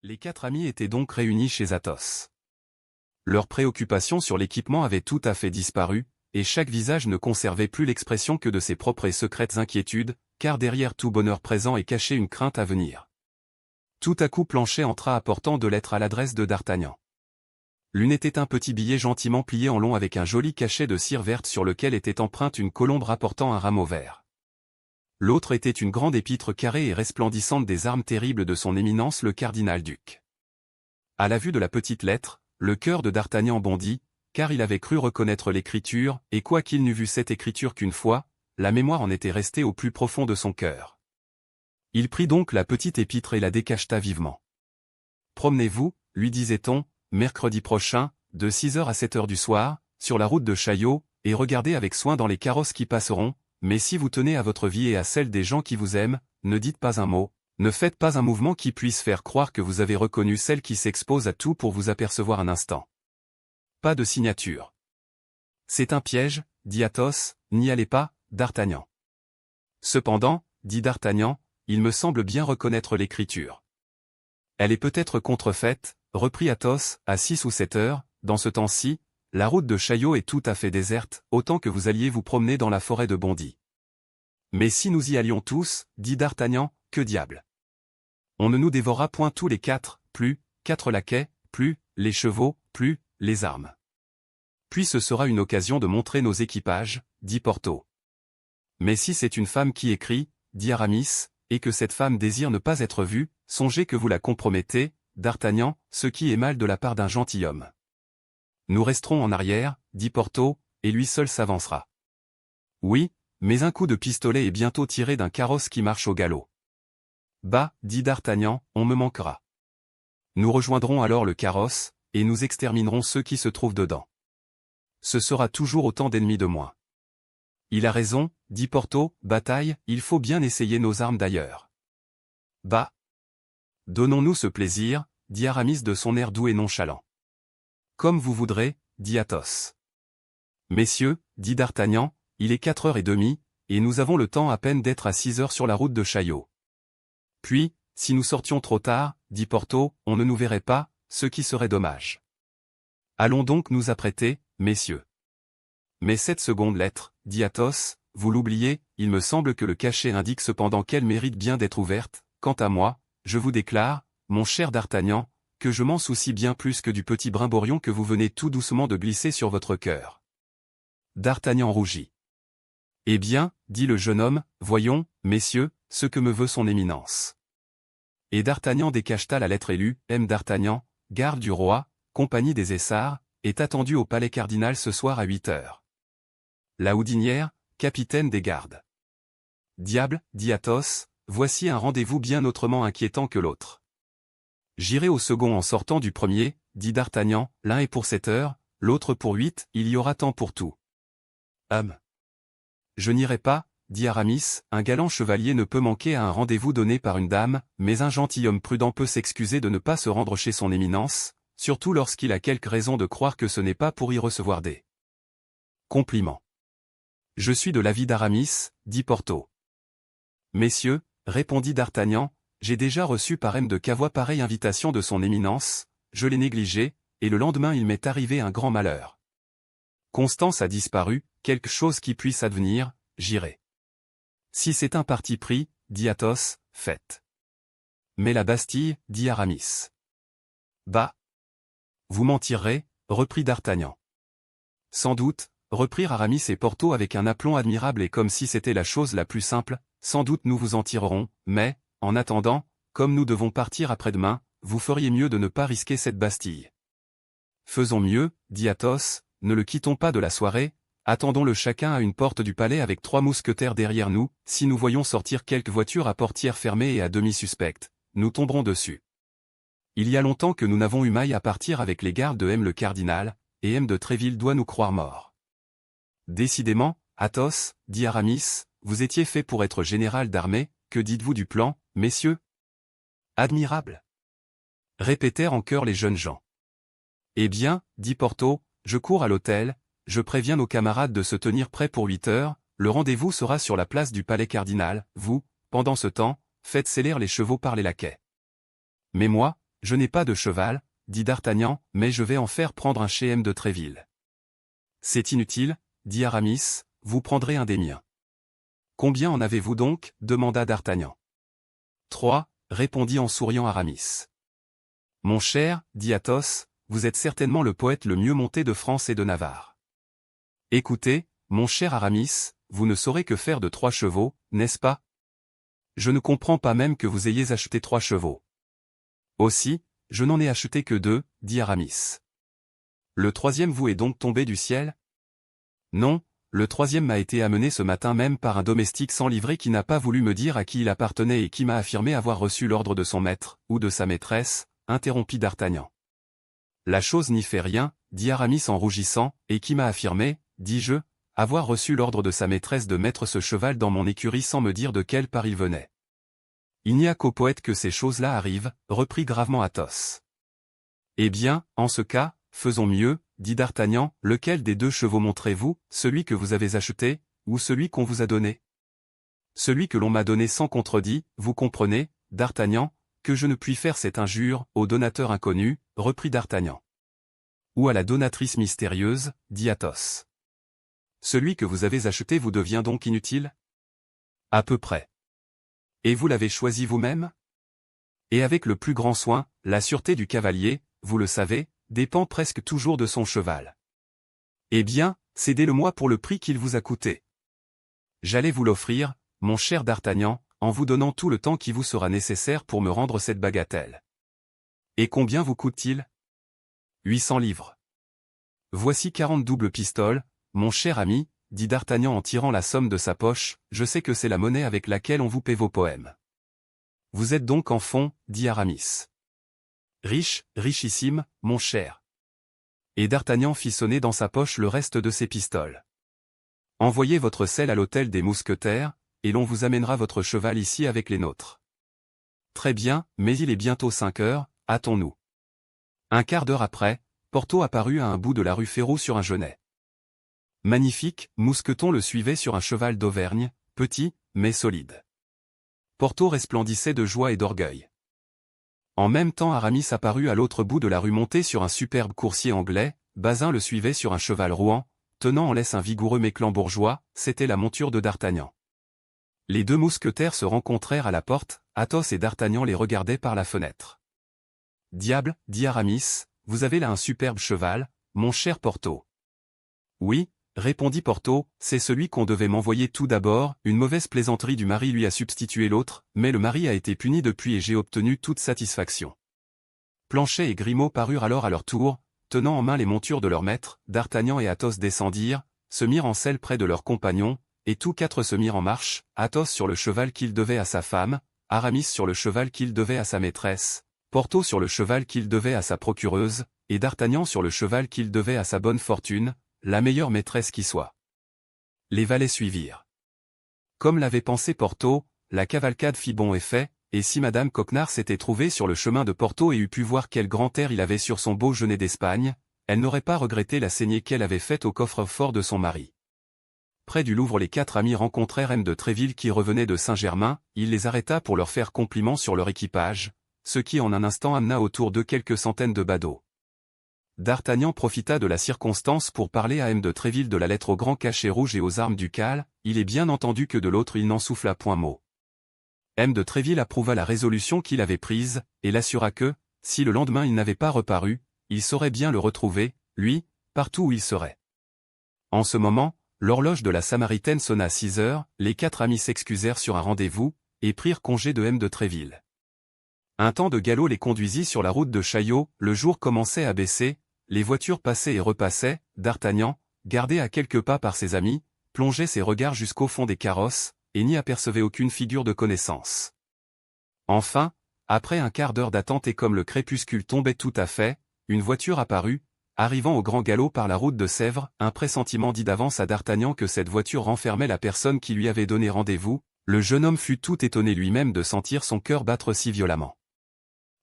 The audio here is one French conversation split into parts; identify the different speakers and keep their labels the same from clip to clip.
Speaker 1: Les 4 amis étaient donc réunis chez Athos. Leurs préoccupations sur l'équipement avaient tout à fait disparu, et chaque visage ne conservait plus l'expression que de ses propres et secrètes inquiétudes, car derrière tout bonheur présent est cachée une crainte à venir. Tout à coup Planchet entra apportant 2 lettres à l'adresse de D'Artagnan. L'une était un petit billet gentiment plié en long avec un joli cachet de cire verte sur lequel était empreinte une colombe rapportant un rameau vert. L'autre était une grande épître carrée et resplendissante des armes terribles de son éminence le cardinal-duc. À la vue de la petite lettre, le cœur de D'Artagnan bondit, car il avait cru reconnaître l'écriture, et quoiqu'il n'eût vu cette écriture qu'une fois, la mémoire en était restée au plus profond de son cœur. Il prit donc la petite épître et la décacheta vivement. « Promenez-vous, lui disait-on, mercredi prochain, de 6h à 7h du soir, sur la route de Chaillot, et regardez avec soin dans les carrosses qui passeront, mais si vous tenez à votre vie et à celle des gens qui vous aiment, ne dites pas un mot, ne faites pas un mouvement qui puisse faire croire que vous avez reconnu celle qui s'expose à tout pour vous apercevoir un instant. Pas de signature. C'est un piège, dit Athos, n'y allez pas, D'Artagnan. Cependant, dit D'Artagnan, il me semble bien reconnaître l'écriture. Elle est peut-être contrefaite, reprit Athos, à 6 ou 7 heures, dans ce temps-ci, la route de Chaillot est tout à fait déserte, autant que vous alliez vous promener dans la forêt de Bondy. Mais si nous y allions tous, dit D'Artagnan, que diable. On ne nous dévorera point tous les 4, plus, 4 laquais, plus, les chevaux, plus, les armes. Puis ce sera une occasion de montrer nos équipages, dit Porthos. Mais si c'est une femme qui écrit, dit Aramis, et que cette femme désire ne pas être vue, songez que vous la compromettez, D'Artagnan, ce qui est mal de la part d'un gentilhomme. Nous resterons en arrière, dit Porthos, et lui seul s'avancera. Oui, mais un coup de pistolet est bientôt tiré d'un carrosse qui marche au galop. Bah, dit D'Artagnan, on me manquera. Nous rejoindrons alors le carrosse, et nous exterminerons ceux qui se trouvent dedans. Ce sera toujours autant d'ennemis de moins. Il a raison, dit Porthos, bataille, il faut bien essayer nos armes d'ailleurs. Bah. Donnons-nous ce plaisir, dit Aramis de son air doux et nonchalant. Comme vous voudrez, dit Athos. Messieurs, dit D'Artagnan, il est 4h30, et nous avons le temps à peine d'être à 6h sur la route de Chaillot. Puis, si nous sortions trop tard, dit Porthos, on ne nous verrait pas, ce qui serait dommage. Allons donc nous apprêter, messieurs. Mais cette seconde lettre, dit Athos, vous l'oubliez, il me semble que le cachet indique cependant qu'elle mérite bien d'être ouverte. Quant à moi, je vous déclare, mon cher D'Artagnan, que je m'en soucie bien plus que du petit brimborion que vous venez tout doucement de glisser sur votre cœur. D'Artagnan rougit. Eh bien, dit le jeune homme, voyons, messieurs, ce que me veut son éminence. Et D'Artagnan décacheta la lettre et lut, M. D'Artagnan, garde du roi, compagnie des Essarts, est attendu au palais cardinal ce soir à 8h. La Houdinière, capitaine des gardes. Diable, dit Athos, voici un rendez-vous bien autrement inquiétant que l'autre. J'irai au second en sortant du premier, dit D'Artagnan, l'un est pour 7 heures, l'autre pour 8, il y aura temps pour tout. Je n'irai pas, dit Aramis, un galant chevalier ne peut manquer à un rendez-vous donné par une dame, mais un gentilhomme prudent peut s'excuser de ne pas se rendre chez son éminence, surtout lorsqu'il a quelque raison de croire que ce n'est pas pour y recevoir des compliments. Je suis de l'avis d'Aramis, dit Porthos. Messieurs, répondit D'Artagnan, j'ai déjà reçu par M. de Cavois pareille invitation de son éminence, je l'ai négligée, et le lendemain il m'est arrivé un grand malheur. Constance a disparu, quelque chose qui puisse advenir, j'irai. Si c'est un parti pris, dit Athos, faites. Mais la Bastille, dit Aramis. Bah. Vous m'en tirerez, reprit D'Artagnan. Sans doute, reprirent Aramis et Porthos avec un aplomb admirable et comme si c'était la chose la plus simple, sans doute nous vous en tirerons, mais, en attendant, comme nous devons partir après-demain, vous feriez mieux de ne pas risquer cette Bastille. Faisons mieux, dit Athos, ne le quittons pas de la soirée, attendons-le chacun à une porte du palais avec 3 mousquetaires derrière nous, si nous voyons sortir quelque voiture à portière fermée et à demi suspecte, nous tomberons dessus. Il y a longtemps que nous n'avons eu maille à partir avec les gardes de M. le cardinal, et M. de Tréville doit nous croire morts. Décidément, Athos, dit Aramis, vous étiez fait pour être général d'armée, que dites-vous du plan, messieurs? Admirable. Répétèrent en chœur les jeunes gens. Eh bien, dit Porthos, je cours à l'hôtel, je préviens nos camarades de se tenir prêts pour 8h, le rendez-vous sera sur la place du palais cardinal, vous, pendant ce temps, faites sceller les chevaux par les laquais. Mais moi, je n'ai pas de cheval, dit d'Artagnan, mais je vais en faire prendre un chez M. de Tréville. C'est inutile, dit Aramis, vous prendrez un des miens. Combien en avez-vous donc, demanda d'Artagnan. 3, répondit en souriant Aramis. Mon cher, dit Athos, vous êtes certainement le poète le mieux monté de France et de Navarre. Écoutez, mon cher Aramis, vous ne saurez que faire de 3 chevaux, n'est-ce pas? Je ne comprends pas même que vous ayez acheté 3 chevaux. Aussi, je n'en ai acheté que 2, dit Aramis. Le 3e vous est donc tombé du ciel? Non, le 3e m'a été amené ce matin même par un domestique sans livrée qui n'a pas voulu me dire à qui il appartenait et qui m'a affirmé avoir reçu l'ordre de son maître, ou de sa maîtresse, interrompit d'Artagnan. La chose n'y fait rien, dit Aramis en rougissant, et qui m'a affirmé, dis-je, avoir reçu l'ordre de sa maîtresse de mettre ce cheval dans mon écurie sans me dire de quelle part il venait. Il n'y a qu'aux poètes que ces choses-là arrivent, reprit gravement Athos. Eh bien, en ce cas, faisons mieux, dit d'Artagnan, lequel des 2 chevaux montrez-vous, celui que vous avez acheté, ou celui qu'on vous a donné? Celui que l'on m'a donné sans contredit, vous comprenez, d'Artagnan, que je ne puis faire cette injure, au donateur inconnu, reprit d'Artagnan. Ou à la donatrice mystérieuse, dit Athos. Celui que vous avez acheté vous devient donc inutile? À peu près. Et vous l'avez choisi vous-même? Et avec le plus grand soin, la sûreté du cavalier, vous le savez, dépend presque toujours de son cheval. Eh bien, cédez-le-moi pour le prix qu'il vous a coûté. J'allais vous l'offrir, mon cher d'Artagnan, en vous donnant tout le temps qui vous sera nécessaire pour me rendre cette bagatelle. Et combien vous coûte-t-il? 800 livres. Voici 40 doubles pistoles, mon cher ami, dit d'Artagnan en tirant la somme de sa poche, je sais que c'est la monnaie avec laquelle on vous paie vos poèmes. Vous êtes donc en fond, dit Aramis. Riche, richissime, mon cher. Et d'Artagnan fit sonner dans sa poche le reste de ses pistoles. Envoyez votre selle à l'hôtel des Mousquetaires, et l'on vous amènera votre cheval ici avec les nôtres. Très bien, mais il est bientôt 5 heures, hâtons-nous. Un quart d'heure après, Porthos apparut à un bout de la rue Férou sur un genet. Magnifique, Mousqueton le suivait sur un cheval d'Auvergne, petit, mais solide. Porthos resplendissait de joie et d'orgueil. En même temps Aramis apparut à l'autre bout de la rue monté sur un superbe coursier anglais, Bazin le suivait sur un cheval rouan, tenant en laisse un vigoureux Mecklembourgeois, c'était la monture de d'Artagnan. Les 2 mousquetaires se rencontrèrent à la porte, Athos et d'Artagnan les regardaient par la fenêtre. « Diable, dit Aramis, vous avez là un superbe cheval, mon cher Porthos. »« Oui, répondit Porthos, c'est celui qu'on devait m'envoyer tout d'abord, une mauvaise plaisanterie du mari lui a substitué l'autre, mais le mari a été puni depuis et j'ai obtenu toute satisfaction. » Planchet et Grimaud parurent alors à leur tour, tenant en main les montures de leur maître, d'Artagnan et Athos descendirent, se mirent en selle près de leurs compagnons, et tous 4 se mirent en marche, Athos sur le cheval qu'il devait à sa femme, Aramis sur le cheval qu'il devait à sa maîtresse, Porthos sur le cheval qu'il devait à sa procureuse, et d'Artagnan sur le cheval qu'il devait à sa bonne fortune, la meilleure maîtresse qui soit. Les valets suivirent. Comme l'avait pensé Porthos, la cavalcade fit bon effet, et si Madame Coquenard s'était trouvée sur le chemin de Porthos et eût pu voir quel grand air il avait sur son beau genet d'Espagne, elle n'aurait pas regretté la saignée qu'elle avait faite au coffre-fort de son mari. Près du Louvre les 4 amis rencontrèrent M. de Tréville qui revenait de Saint-Germain, il les arrêta pour leur faire compliment sur leur équipage, ce qui en un instant amena autour d'eux quelques centaines de badauds. D'Artagnan profita de la circonstance pour parler à M. de Tréville de la lettre au grand cachet rouge et aux armes ducales, il est bien entendu que de l'autre il n'en souffla point mot. M. de Tréville approuva la résolution qu'il avait prise, et l'assura que, si le lendemain il n'avait pas reparu, il saurait bien le retrouver, lui, partout où il serait. En ce moment, l'horloge de la Samaritaine sonna à 6 heures, les 4 amis s'excusèrent sur un rendez-vous, et prirent congé de M. de Tréville. Un temps de galop les conduisit sur la route de Chaillot, le jour commençait à baisser, les voitures passaient et repassaient, d'Artagnan, gardé à quelques pas par ses amis, plongeait ses regards jusqu'au fond des carrosses, et n'y apercevait aucune figure de connaissance. Enfin, après un quart d'heure d'attente et comme le crépuscule tombait tout à fait, une voiture apparut, arrivant au grand galop par la route de Sèvres, un pressentiment dit d'avance à d'Artagnan que cette voiture renfermait la personne qui lui avait donné rendez-vous, le jeune homme fut tout étonné lui-même de sentir son cœur battre si violemment.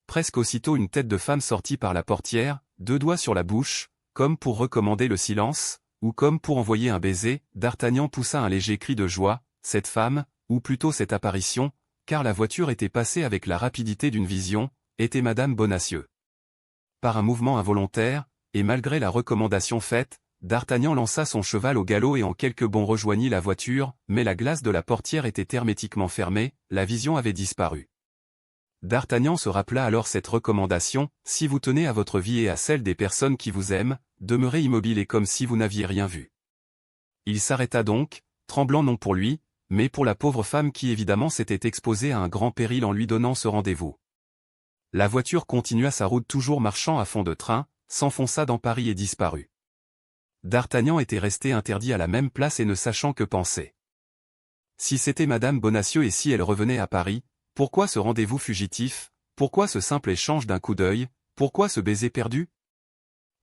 Speaker 1: Presque aussitôt une tête de femme sortit par la portière, 2 doigts sur la bouche, comme pour recommander le silence, ou comme pour envoyer un baiser, d'Artagnan poussa un léger cri de joie, cette femme, ou plutôt cette apparition, car la voiture était passée avec la rapidité d'une vision, était Madame Bonacieux. Par un mouvement involontaire, et malgré la recommandation faite, D'Artagnan lança son cheval au galop et en quelques bonds rejoignit la voiture, mais la glace de la portière était hermétiquement fermée, la vision avait disparu. D'Artagnan se rappela alors cette recommandation, si vous tenez à votre vie et à celle des personnes qui vous aiment, demeurez immobile et comme si vous n'aviez rien vu. Il s'arrêta donc, tremblant non pour lui, mais pour la pauvre femme qui évidemment s'était exposée à un grand péril en lui donnant ce rendez-vous. La voiture continua sa route toujours marchant à fond de train, s'enfonça dans Paris et disparut. D'Artagnan était resté interdit à la même place et ne sachant que penser. Si c'était Madame Bonacieux et si elle revenait à Paris, pourquoi ce rendez-vous fugitif, pourquoi ce simple échange d'un coup d'œil, pourquoi ce baiser perdu?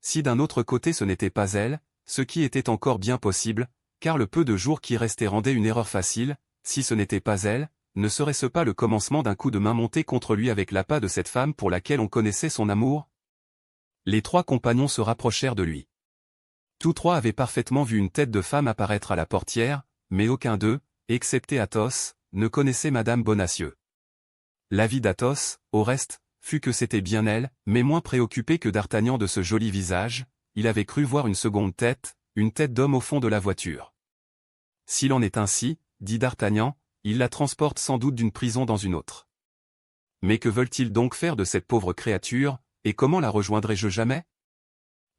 Speaker 1: Si d'un autre côté ce n'était pas elle, ce qui était encore bien possible, car le peu de jours qui restaient rendait une erreur facile, si ce n'était pas elle, ne serait-ce pas le commencement d'un coup de main monté contre lui avec l'appât de cette femme pour laquelle on connaissait son amour? Les trois compagnons se rapprochèrent de lui. Tous trois avaient parfaitement vu une tête de femme apparaître à la portière, mais aucun d'eux, excepté Athos, ne connaissait Madame Bonacieux. L'avis d'Athos, au reste, fut que c'était bien elle, mais moins préoccupé que D'Artagnan de ce joli visage, il avait cru voir une seconde tête, une tête d'homme au fond de la voiture. S'il en est ainsi, dit D'Artagnan, il la transporte sans doute d'une prison dans une autre. Mais que veulent-ils donc faire de cette pauvre créature, et comment la rejoindrai-je jamais?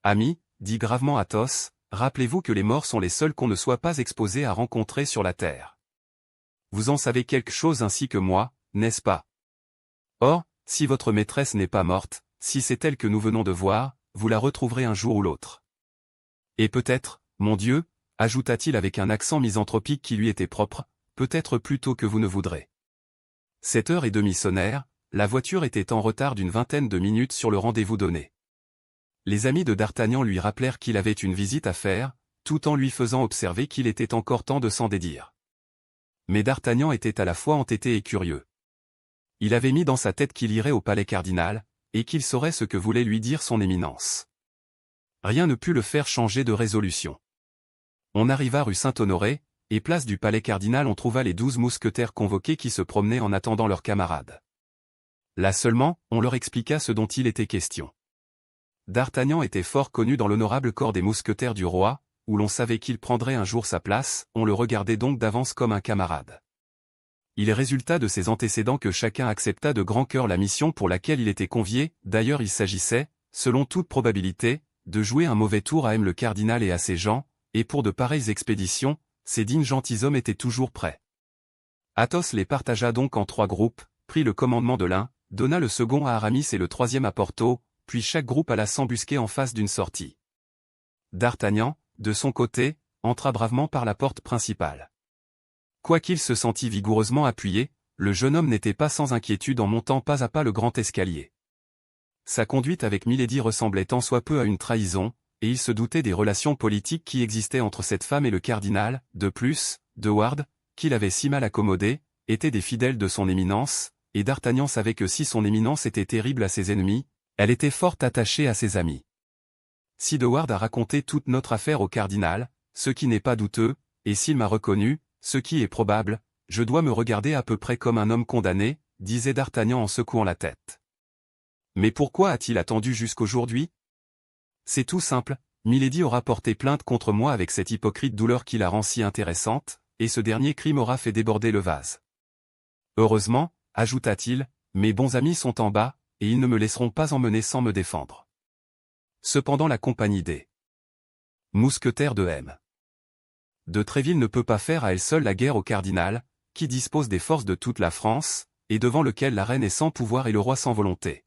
Speaker 1: Ami, dit gravement Athos, rappelez-vous que les morts sont les seuls qu'on ne soit pas exposé à rencontrer sur la terre. Vous en savez quelque chose ainsi que moi, n'est-ce pas? Or, si votre maîtresse n'est pas morte, si c'est elle que nous venons de voir, vous la retrouverez un jour ou l'autre. Et peut-être, mon Dieu, ajouta-t-il avec un accent misanthropique qui lui était propre, peut-être plus tôt que vous ne voudrez. 7h30 sonnèrent, la voiture était en retard d'une vingtaine de minutes sur le rendez-vous donné. Les amis de D'Artagnan lui rappelèrent qu'il avait une visite à faire, tout en lui faisant observer qu'il était encore temps de s'en dédire. Mais D'Artagnan était à la fois entêté et curieux. Il avait mis dans sa tête qu'il irait au palais cardinal, et qu'il saurait ce que voulait lui dire son éminence. Rien ne put le faire changer de résolution. On arriva rue Saint-Honoré, et place du palais cardinal on trouva les 12 mousquetaires convoqués qui se promenaient en attendant leurs camarades. Là seulement, on leur expliqua ce dont il était question. D'Artagnan était fort connu dans l'honorable corps des mousquetaires du roi, où l'on savait qu'il prendrait un jour sa place, on le regardait donc d'avance comme un camarade. Il résulta de ses antécédents que chacun accepta de grand cœur la mission pour laquelle il était convié, d'ailleurs il s'agissait, selon toute probabilité, de jouer un mauvais tour à M. le cardinal et à ses gens, et pour de pareilles expéditions, ces dignes gentilshommes étaient toujours prêts. Athos les partagea donc en 3 groupes, prit le commandement de l'un, donna le second à Aramis et le troisième à Porthos, puis chaque groupe alla s'embusquer en face d'une sortie. D'Artagnan, de son côté, entra bravement par la porte principale. Quoiqu'il se sentît vigoureusement appuyé, le jeune homme n'était pas sans inquiétude en montant pas à pas le grand escalier. Sa conduite avec Milady ressemblait tant soit peu à une trahison, et il se doutait des relations politiques qui existaient entre cette femme et le cardinal. De plus, De Wardes, qu'il avait si mal accommodé, était des fidèles de son éminence, et D'Artagnan savait que si son éminence était terrible à ses ennemis, elle était fort attachée à ses amis. Si De Wardes a raconté toute notre affaire au cardinal, ce qui n'est pas douteux, et s'il m'a reconnu, ce qui est probable, je dois me regarder à peu près comme un homme condamné, disait D'Artagnan en secouant la tête. Mais pourquoi a-t-il attendu jusqu'aujourd'hui? C'est tout simple, Milady aura porté plainte contre moi avec cette hypocrite douleur qui la rend si intéressante, et ce dernier crime aura fait déborder le vase. Heureusement, ajouta-t-il, mes bons amis sont en bas, et ils ne me laisseront pas emmener sans me défendre. Cependant la compagnie des mousquetaires de M. de Tréville ne peut pas faire à elle seule la guerre au cardinal, qui dispose des forces de toute la France, et devant lequel la reine est sans pouvoir et le roi sans volonté.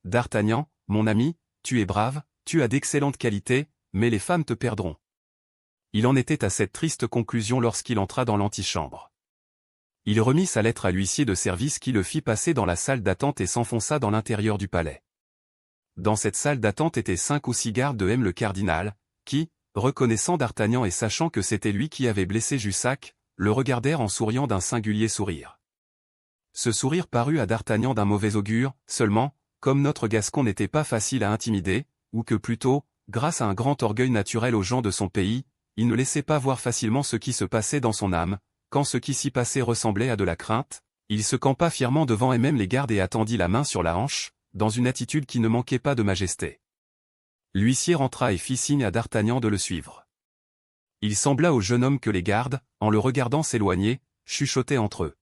Speaker 1: D'Artagnan, mon ami, tu es brave, tu as d'excellentes qualités, mais les femmes te perdront. Il en était à cette triste conclusion lorsqu'il entra dans l'antichambre. Il remit sa lettre à l'huissier de service qui le fit passer dans la salle d'attente et s'enfonça dans l'intérieur du palais. Dans cette salle d'attente étaient 5 ou 6 gardes de M. le cardinal, qui, reconnaissant D'Artagnan et sachant que c'était lui qui avait blessé Jussac, le regardèrent en souriant d'un singulier sourire. Ce sourire parut à D'Artagnan d'un mauvais augure, seulement, comme notre Gascon n'était pas facile à intimider, ou que plutôt, grâce à un grand orgueil naturel aux gens de son pays, il ne laissait pas voir facilement ce qui se passait dans son âme, quand ce qui s'y passait ressemblait à de la crainte, Il se campa fièrement devant même les gardes et attendit la main sur la hanche, dans une attitude qui ne manquait pas de majesté. L'huissier rentra et fit signe à D'Artagnan de le suivre. Il sembla au jeune homme que les gardes, en le regardant s'éloigner, chuchotaient entre eux.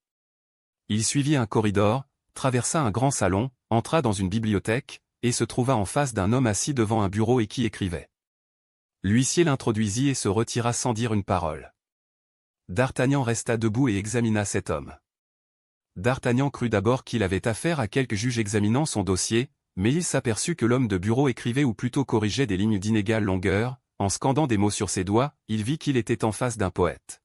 Speaker 1: Il suivit un corridor, traversa un grand salon, entra dans une bibliothèque, et se trouva en face d'un homme assis devant un bureau et qui écrivait. L'huissier l'introduisit et se retira sans dire une parole. D'Artagnan resta debout et examina cet homme. D'Artagnan crut d'abord qu'il avait affaire à quelque juge examinant son dossier, mais il s'aperçut que l'homme de bureau écrivait ou plutôt corrigeait des lignes d'inégale longueur, en scandant des mots sur ses doigts, il vit qu'il était en face d'un poète.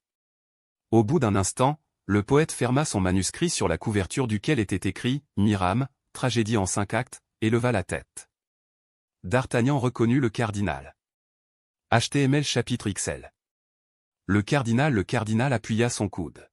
Speaker 1: Au bout d'un instant, le poète ferma son manuscrit sur la couverture duquel était écrit « Mirame, tragédie en 5 actes », et leva la tête. D'Artagnan reconnut le cardinal. HTML chapitre XL. Le cardinal appuya son coude.